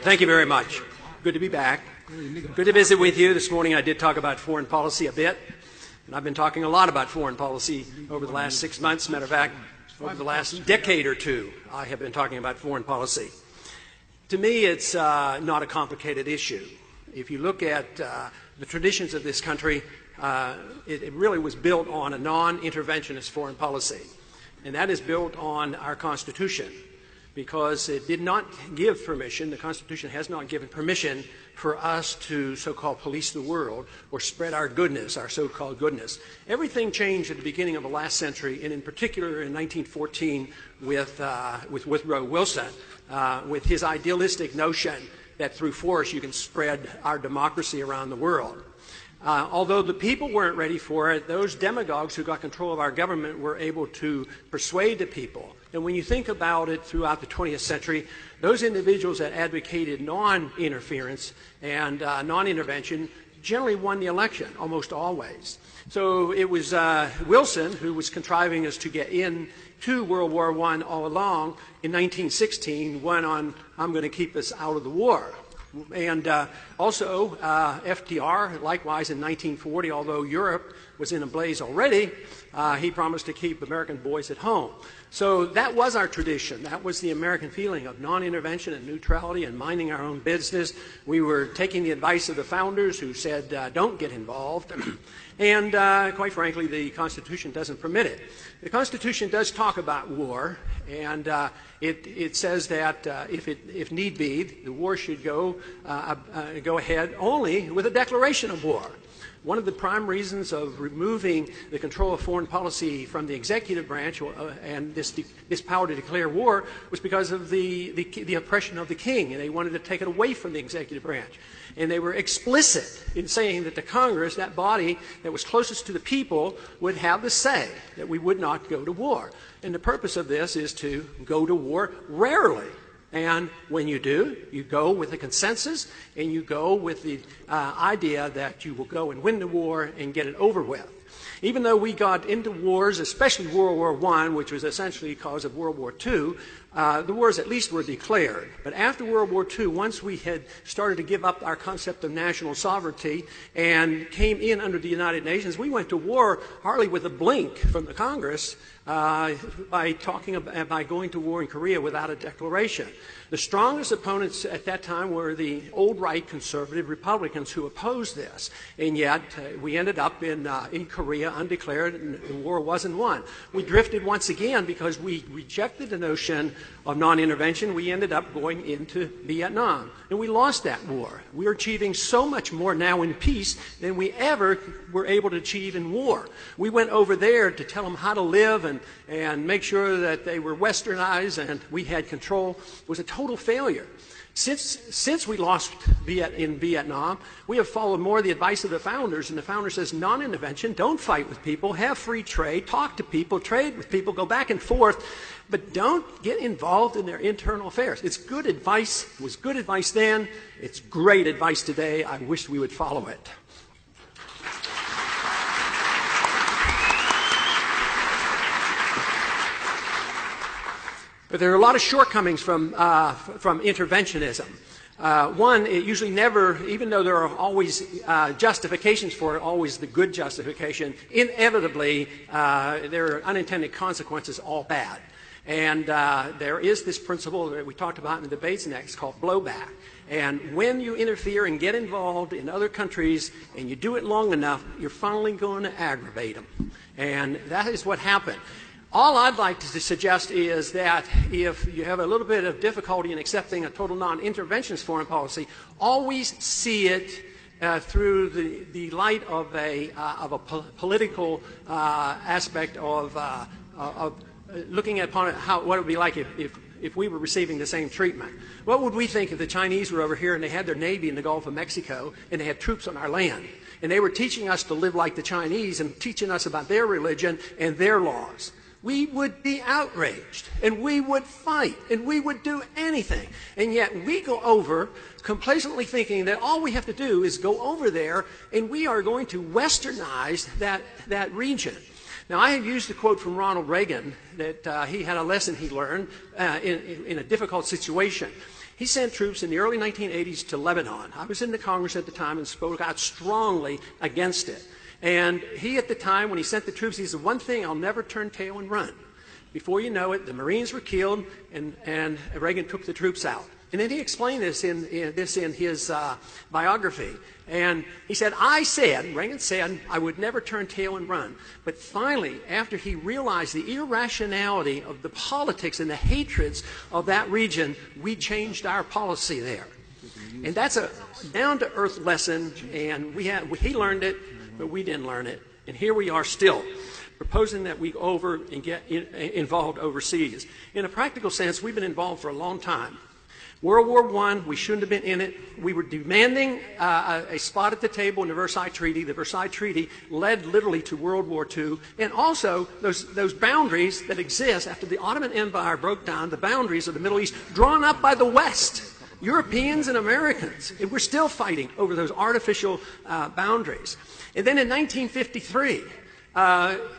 Thank you very much. Good to be back. Good to visit with you. This morning I did talk about foreign policy a bit, and I've been talking a lot about foreign policy over the last 6 months. Matter of fact, over the last decade or two, I have been talking about foreign policy. To me, it's not a complicated issue. If you look at the traditions of this country, it really was built on a non-interventionist foreign policy, and that is built on our Constitution, because it did not give permission, the Constitution has not given permission for us to so-called police the world or spread our goodness, our so-called goodness. Everything changed at the beginning of the last century, and in particular in 1914 with Woodrow Wilson, with his idealistic notion that through force you can spread our democracy around the world. Although the people weren't ready for it, those demagogues who got control of our government were able to persuade the people. And when you think about it throughout the 20th century, those individuals that advocated non-interference and non-intervention generally won the election, almost always. So it was Wilson who was contriving us to get into World War I all along. In 1916, went on, I'm going to keep us out of the war. And also FDR, likewise in 1940, although Europe was in a blaze already, he promised to keep American boys at home. So that was our tradition. That was the American feeling of non-intervention and neutrality and minding our own business. We were taking the advice of the founders who said, don't get involved. And quite frankly, the Constitution doesn't permit it. The Constitution does talk about war, and it says that if need be, the war should go ahead only with a declaration of war. One of the prime reasons of removing the control of foreign policy from the executive branch and this power to declare war was because of the oppression of the king, and they wanted to take it away from the executive branch. And they were explicit in saying that the Congress, that body that was closest to the people, would have the say that we would not go to war. And the purpose of this is to go to war rarely. And when you do, you go with a consensus, and you go with the idea that you will go and win the war and get it over with. Even though we got into wars, especially World War I, which was essentially because of World War II, the wars at least were declared. But after World War II, once we had started to give up our concept of national sovereignty and came in under the United Nations, we went to war hardly with a blink from the Congress by going to war in Korea without a declaration. The strongest opponents at that time were the old right conservative Republicans who opposed this, and yet we ended up in Korea undeclared, and the war wasn't won. We drifted once again because we rejected the notion of non-intervention. We ended up going into Vietnam, and we lost that war. We're achieving so much more now in peace than we ever were able to achieve in war. We went over there to tell them how to live and make sure that they were westernized and we had control. It was a total failure. Since we lost in Vietnam, we have followed more the advice of the founders, and the founder says non-intervention, don't fight with people, have free trade, talk to people, trade with people, go back and forth, but don't get involved in their internal affairs. It's good advice. It was good advice then. It's great advice today. I wish we would follow it. But there are a lot of shortcomings from interventionism. One, it usually never, even though there are always justifications for it, always the good justification, inevitably there are unintended consequences, all bad. And there is this principle that we talked about in the debates next called blowback. And when you interfere and get involved in other countries and you do it long enough, you're finally going to aggravate them. And that is what happened. All I'd like to suggest is that if you have a little bit of difficulty in accepting a total non-interventionist foreign policy, always see it through the light of a political aspect of looking upon it, what it would be like if we were receiving the same treatment. What would we think if the Chinese were over here and they had their navy in the Gulf of Mexico and they had troops on our land and they were teaching us to live like the Chinese and teaching us about their religion and their laws? We would be outraged, and we would fight, and we would do anything. And yet we go over complacently thinking that all we have to do is go over there, and we are going to westernize that region. Now, I have used a quote from Ronald Reagan that he had a lesson he learned in a difficult situation. He sent troops in the early 1980s to Lebanon. I was in the Congress at the time and spoke out strongly against it. And he, at the time, when he sent the troops, he said, one thing, I'll never turn tail and run. Before you know it, the Marines were killed, and Reagan took the troops out. And then he explained this in his biography. And he said, Reagan said, I would never turn tail and run. But finally, after he realized the irrationality of the politics and the hatreds of that region, we changed our policy there. And that's a down-to-earth lesson, and he learned it, but we didn't learn it. And here we are still, proposing that we go over and get involved overseas. In a practical sense, we've been involved for a long time. World War I, we shouldn't have been in it. We were demanding a spot at the table in the Versailles Treaty. The Versailles Treaty led literally to World War II. And also those boundaries that exist after the Ottoman Empire broke down, the boundaries of the Middle East, drawn up by the West, Europeans and Americans. And we're still fighting over those artificial boundaries. And then in 1953,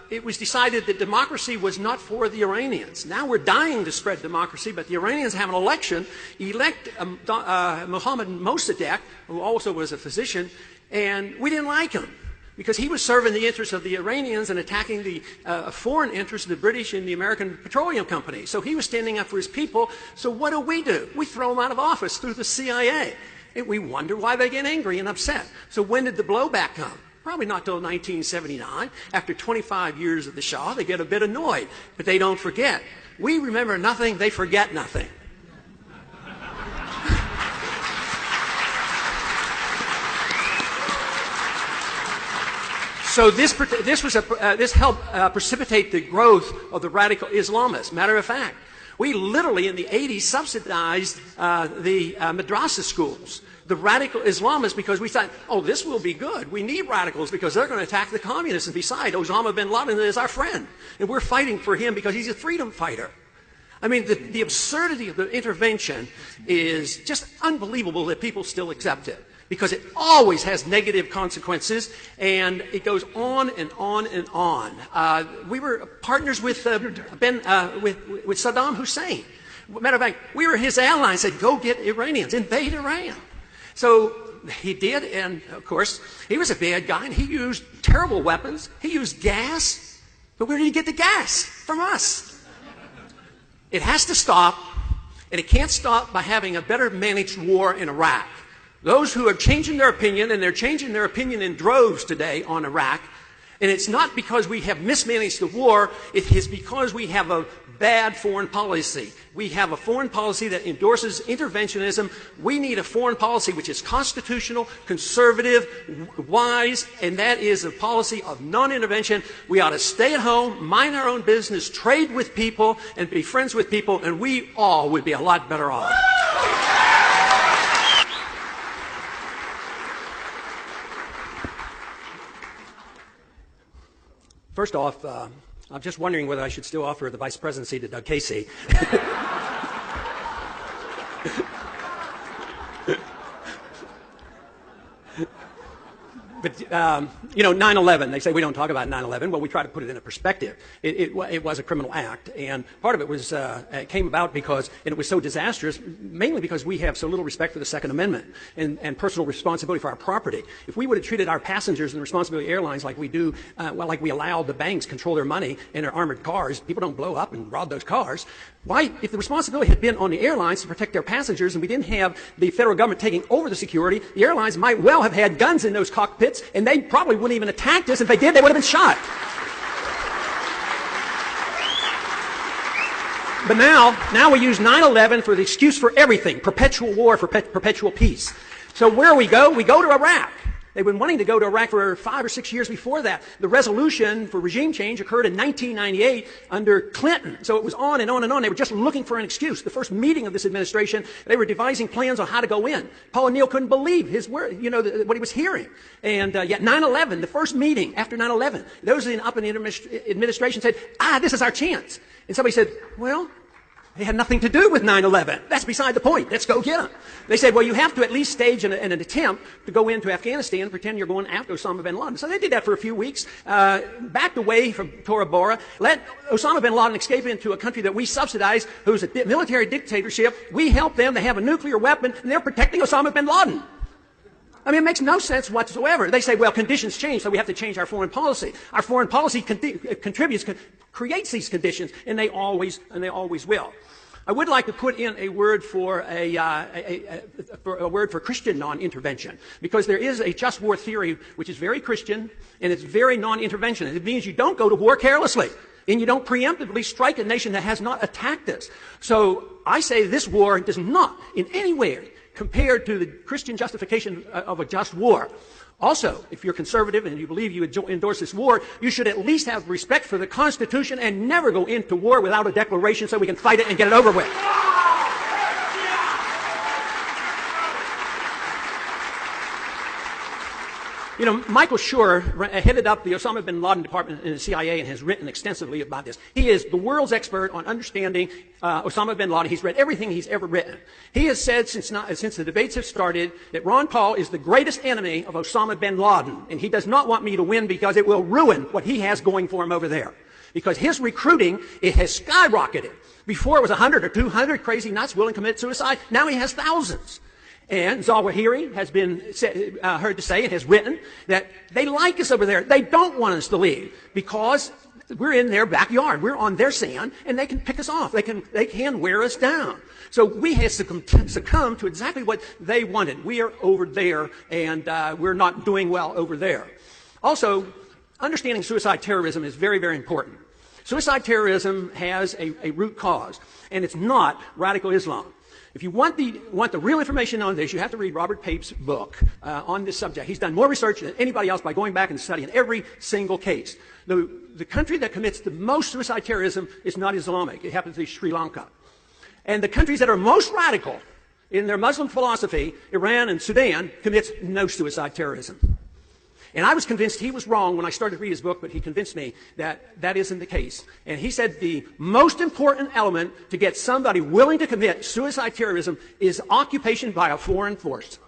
it was decided that democracy was not for the Iranians. Now we're dying to spread democracy, but the Iranians have an election, elect Mohammad Mossadegh, who also was a physician, and we didn't like him because he was serving the interests of the Iranians and attacking the foreign interests of the British and the American Petroleum Company. So he was standing up for his people. So what do? We throw him out of office through the CIA. And we wonder why they get angry and upset. So when did the blowback come? Probably not till 1979. After 25 years of the Shah, they get a bit annoyed. But they don't forget. We remember nothing, they forget nothing. So this helped precipitate the growth of the radical Islamists. Matter of fact, we literally in the 80s subsidized the madrasa schools, the radical Islamists, because we thought, oh, this will be good. We need radicals because they're going to attack the communists. And besides, Osama bin Laden is our friend. And we're fighting for him because he's a freedom fighter. I mean, the absurdity of the intervention is just unbelievable that people still accept it, because it always has negative consequences, and it goes on and on and on. We were partners with Saddam Hussein. Matter of fact, we were his allies, said, go get Iranians, invade Iran. So he did, and of course, he was a bad guy, and he used terrible weapons. He used gas, but where did he get the gas? From us. It has to stop, and it can't stop by having a better managed war in Iraq. Those who are changing their opinion, and they're changing their opinion in droves today on Iraq, and it's not because we have mismanaged the war, it is because we have a bad foreign policy. We have a foreign policy that endorses interventionism. We need a foreign policy which is constitutional, conservative, wise, and that is a policy of non-intervention. We ought to stay at home, mind our own business, trade with people, and be friends with people, and we all would be a lot better off. First off, I'm just wondering whether I should still offer the vice presidency to Doug Casey. But, 9/11, they say we don't talk about 9/11. Well, we try to put it in a perspective. It was a criminal act, and part of it was it came about because, and it was so disastrous, mainly because we have so little respect for the Second Amendment and personal responsibility for our property. If we would have treated our passengers and the responsibility of airlines like we do, like we allow the banks control their money and their armored cars, people don't blow up and rob those cars. Why, if the responsibility had been on the airlines to protect their passengers and we didn't have the federal government taking over the security, the airlines might well have had guns in those cockpits, and they probably wouldn't even attack us. If they did, they would have been shot. But now we use 9/11 for the excuse for everything, perpetual war for perpetual peace. So where we go to Iraq. They've been wanting to go to Iraq for 5 or 6 years before that. The resolution for regime change occurred in 1998 under Clinton. So it was on and on and on. They were just looking for an excuse. The first meeting of this administration, they were devising plans on how to go in. Paul O'Neill couldn't believe his word, what he was hearing. And yet 9/11, the first meeting after 9/11, those up in the administration said, this is our chance. And somebody said, well, They had nothing to do with 9/11. That's beside the point. Let's go get them. They said, well, you have to at least stage an attempt to go into Afghanistan and pretend you're going after Osama bin Laden. So they did that for a few weeks, backed away from Tora Bora, let Osama bin Laden escape into a country that we subsidize, who's a military dictatorship. We help them. They have a nuclear weapon, and they're protecting Osama bin Laden. I mean, it makes no sense whatsoever. They say, well, conditions change, so we have to change our foreign policy. Our foreign policy creates these conditions, and they always will. I would like to put in a word for a word for Christian non-intervention, because there is a just war theory which is very Christian and it's very non-intervention. It means you don't go to war carelessly and you don't preemptively strike a nation that has not attacked us. So I say this war does not in any way compare to the Christian justification of a just war. Also, if you're conservative and you believe you endorse this war, you should at least have respect for the Constitution and never go into war without a declaration so we can fight it and get it over with. You know, Michael Schur headed up the Osama bin Laden department in the CIA and has written extensively about this. He is the world's expert on understanding Osama bin Laden. He's read everything he's ever written. He has said since the debates have started that Ron Paul is the greatest enemy of Osama bin Laden, and he does not want me to win because it will ruin what he has going for him over there. Because his recruiting, it has skyrocketed. Before it was 100 or 200 crazy nuts willing to commit suicide. Now he has thousands. And Zawahiri has been heard to say and has written that they like us over there. They don't want us to leave because we're in their backyard. We're on their sand, and they can pick us off. They can wear us down. So we have succumbed to exactly what they wanted. We are over there, and we're not doing well over there. Also, understanding suicide terrorism is very, very important. Suicide terrorism has a root cause, and it's not radical Islam. If you want the real information on this, you have to read Robert Pape's book on this subject. He's done more research than anybody else by going back and studying every single case. The country that commits the most suicide terrorism is not Islamic. It happens to be Sri Lanka. And the countries that are most radical in their Muslim philosophy, Iran and Sudan, commits no suicide terrorism. And I was convinced he was wrong when I started to read his book, but he convinced me that that isn't the case. And he said the most important element to get somebody willing to commit suicide terrorism is occupation by a foreign force.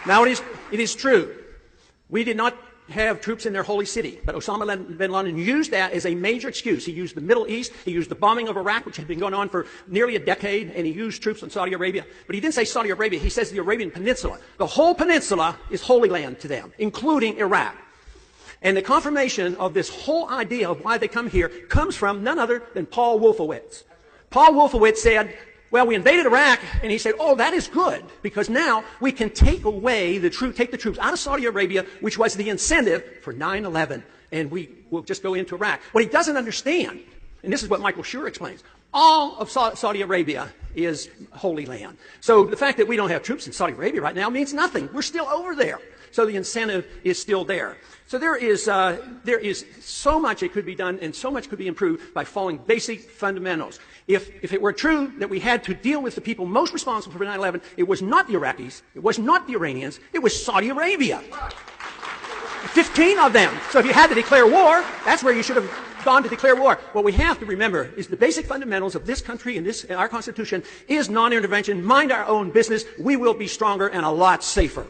Now, it is true. We did not have troops in their holy city, but Osama bin Laden used that as a major excuse. He used the Middle East, he used the bombing of Iraq, which had been going on for nearly a decade, and he used troops in Saudi Arabia. But he didn't say Saudi Arabia, he says the Arabian Peninsula. The whole peninsula is holy land to them, including Iraq. And the confirmation of this whole idea of why they come here comes from none other than Paul Wolfowitz. Paul Wolfowitz said, well, we invaded Iraq, and he said, oh, that is good, because now we can take away take the troops out of Saudi Arabia, which was the incentive for 9/11, and we will just go into Iraq. What he doesn't understand, and this is what Michael Schur explains, all of Saudi Arabia is holy land. So the fact that we don't have troops in Saudi Arabia right now means nothing. We're still over there. So the incentive is still there. So there is so much that could be done and so much could be improved by following basic fundamentals. If it were true that we had to deal with the people most responsible for 9/11, it was not the Iraqis, it was not the Iranians, it was Saudi Arabia. 15 of them. So if you had to declare war, that's where you should have gone to declare war. What we have to remember is the basic fundamentals of this country and our Constitution is non-intervention. Mind our own business. We will be stronger and a lot safer.